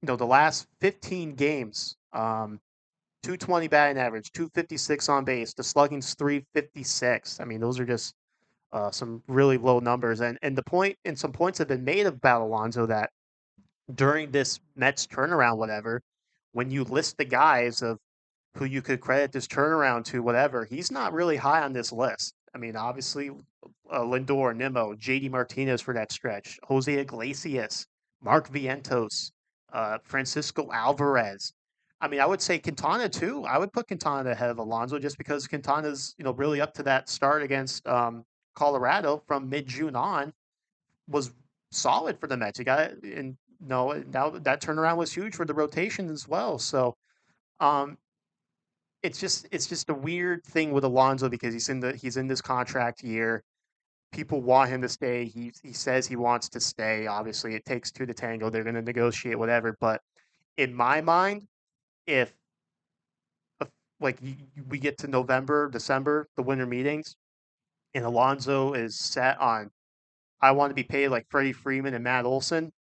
the last 15 games, 220 batting average, 256 on base. The slugging's 356. I mean, those are just some really low numbers. And the point and some points have been made about Alonso that during this Mets turnaround, whatever, when you list the guys of who you could credit this turnaround to, whatever, he's not really high on this list. I mean, obviously, Lindor, Nimmo, JD Martinez for that stretch, Jose Iglesias, Mark Vientos, Francisco Alvarez. I mean, I would say Quintana too. I would put Quintana ahead of Alonso just because Quintana's, really up to that start against Colorado from mid-June on was solid for the Mets. You got it, and no, now that turnaround was huge for the rotation as well. So, um, it's just a weird thing with Alonso because he's in this contract year. People want him to stay. He says he wants to stay. Obviously, it takes two to tango. They're going to negotiate whatever. But in my mind, if, if like we get to November, December, the winter meetings, and Alonso is set on, I want to be paid like Freddie Freeman and Matt Olson.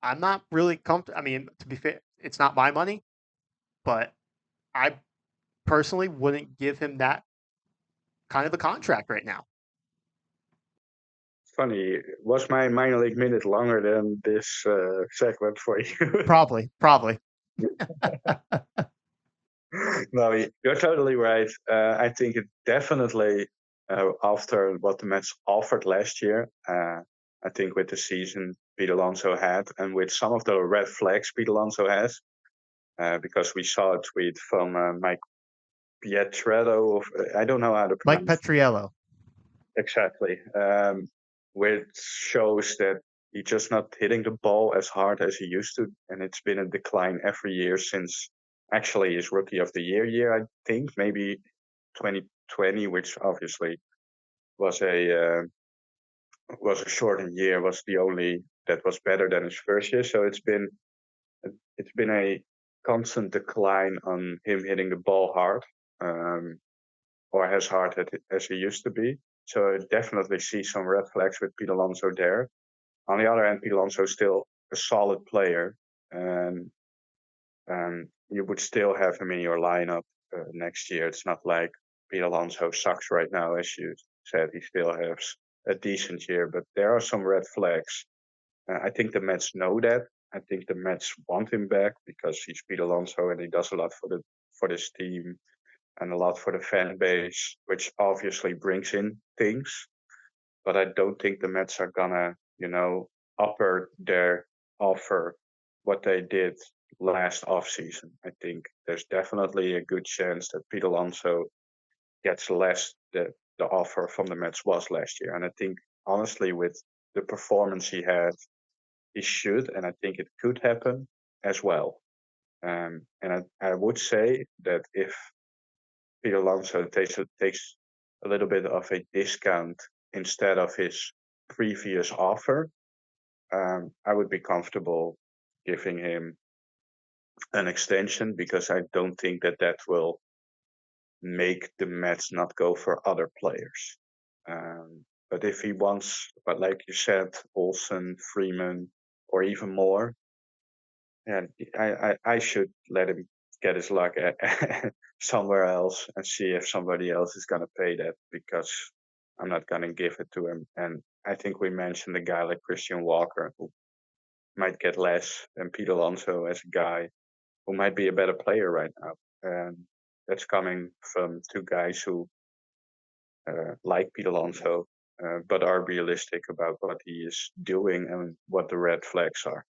I'm not really comfortable. I mean, to be fair, it's not my money, but I personally wouldn't give him that kind of a contract right now. Funny, was my minor league minute longer than this segment for you? Probably. No, you're totally right. I think it definitely, after what the Mets offered last year, I think with the season Pete Alonso had and with some of the red flags Pete Alonso has, because we saw a tweet from Mike Pietrello, I don't know how to Mike pronounce Petriello. exactly, which shows that he's just not hitting the ball as hard as he used to, and it's been a decline every year since actually his Rookie of the Year, I think, maybe 2020, which obviously was a shortened year, was the only that was better than his first year. So it's been a constant decline on him hitting the ball hard, um, or as hard as he used to be. So I definitely see some red flags with Pete Alonso there. On the other hand, Pete Alonso is still a solid player, and you would still have him in your lineup next year. It's not like Pete Alonso sucks right now, as you said. He still has a decent year, but there are some red flags. I think the Mets know that. I think the Mets want him back because he's Pete Alonso and he does a lot for this team and a lot for the fan base, which obviously brings in things. But I don't think the Mets are gonna, upper their offer what they did last offseason. I think there's definitely a good chance that Pete Alonso gets less than the offer from the Mets was last year. And I think honestly, with the performance he had, he should, and I think it could happen as well. And I would say that if Pete Alonso takes a little bit of a discount instead of his previous offer, I would be comfortable giving him an extension because I don't think that will make the Mets not go for other players. But if he wants, but like you said, Olsen, Freeman, or even more, and I should let him get his luck somewhere else and see if somebody else is going to pay that because I'm not going to give it to him. And I think we mentioned a guy like Christian Walker who might get less than Pete Alonso as a guy who might be a better player right now. And that's coming from two guys who like Pete Alonso, but are realistic about what he is doing and what the red flags are.